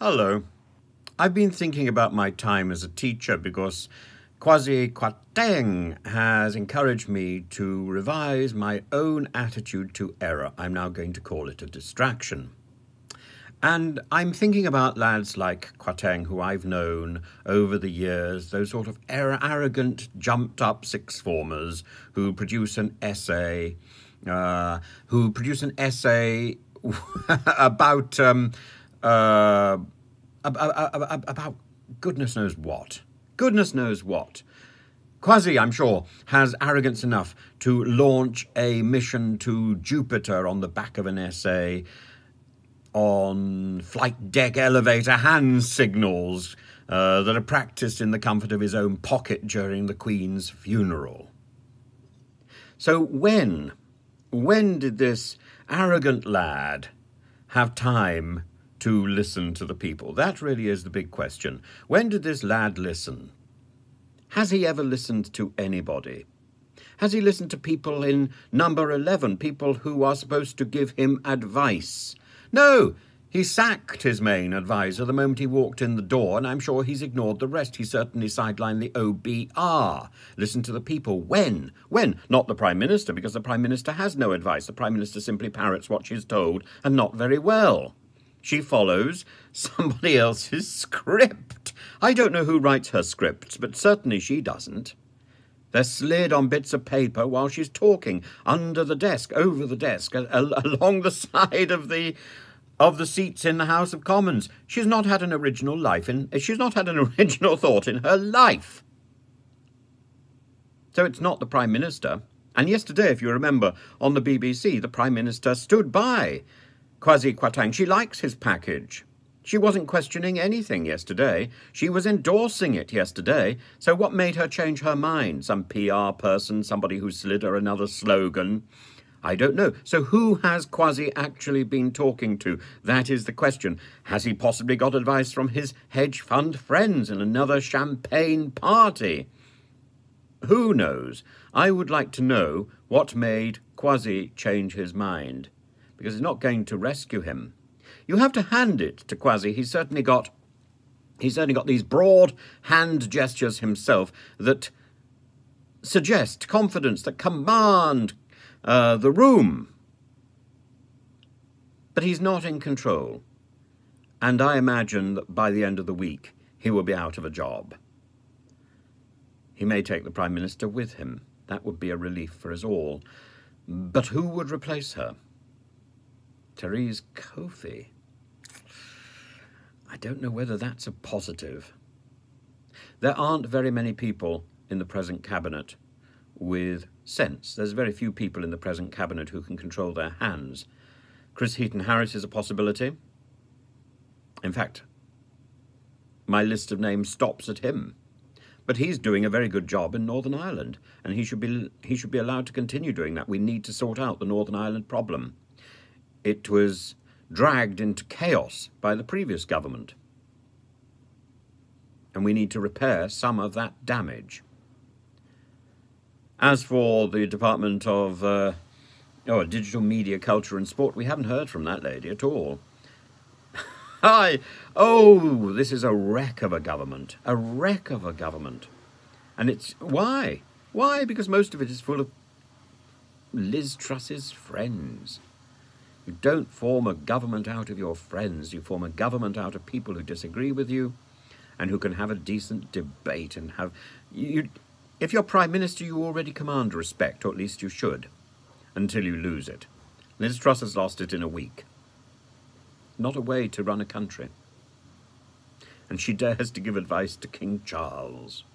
Hello. I've been thinking about my time as a teacher because Kwasi has encouraged me to revise my own attitude to error. I'm now going to call it a distraction. And I'm thinking about lads like Kwateng, who I've known over the years, those sort of arrogant, jumped-up sixth-formers who produce an essay, uh, about uh, about goodness knows what. Goodness knows what. Kwasi, I'm sure, has arrogance enough to launch a mission to Jupiter on the back of an essay on flight deck elevator hand signals that are practiced in the comfort of his own pocket during the Queen's funeral. So when did this arrogant lad have time to listen to the people? That really is the big question. When did this lad listen? Has he ever listened to anybody? Has he listened to people in number 11, people who are supposed to give him advice? No, he sacked his main advisor the moment he walked in the door, and I'm sure he's ignored the rest. He certainly sidelined the OBR. Listen to the people. When? When? Not the Prime Minister, because the Prime Minister has no advice. The Prime Minister simply parrots what she's told, and not very well. She follows somebody else's script. I don't know who writes her scripts, but certainly she doesn't. They're slid on bits of paper while she's talking, under the desk, over the desk, along the side of the seats in the House of Commons. She's not had an original thought in her life. So it's not the Prime Minister. And yesterday, if you remember, on the BBC, the Prime Minister stood by Kwasi Kwarteng. She likes his package. She wasn't questioning anything yesterday. She was endorsing it yesterday. So what made her change her mind? Some PR person, somebody who slid her another slogan? I don't know. So who has Kwasi actually been talking to? That is the question. Has he possibly got advice from his hedge fund friends in another champagne party? Who knows? I would like to know what made Kwasi change his mind, because it's not going to rescue him. You have to hand it to Kwasi. He's certainly got these broad hand gestures himself that suggest confidence, that command the room. But he's not in control. And I imagine that by the end of the week, he will be out of a job. He may take the Prime Minister with him. That would be a relief for us all. But who would replace her? Therese Coffey. I don't know whether that's a positive. There aren't very many people in the present cabinet with sense. There's very few people in the present cabinet who can control their hands. Chris Heaton-Harris is a possibility. In fact, my list of names stops at him. But he's doing a very good job in Northern Ireland, and he should be allowed to continue doing that. We need to sort out the Northern Ireland problem. It was dragged into chaos by the previous government, and we need to repair some of that damage. As for the Department of Digital Media, Culture and Sport, we haven't heard from that lady at all. This is a wreck of a government. A wreck of a government. And it's... Why? Why? Because most of it is full of Liz Truss's friends. You don't form a government out of your friends. You form a government out of people who disagree with you and who can have a decent debate and have... If you're Prime Minister, you already command respect, or at least you should, until you lose it. Liz Truss has lost it in a week. Not a way to run a country. And she dares to give advice to King Charles.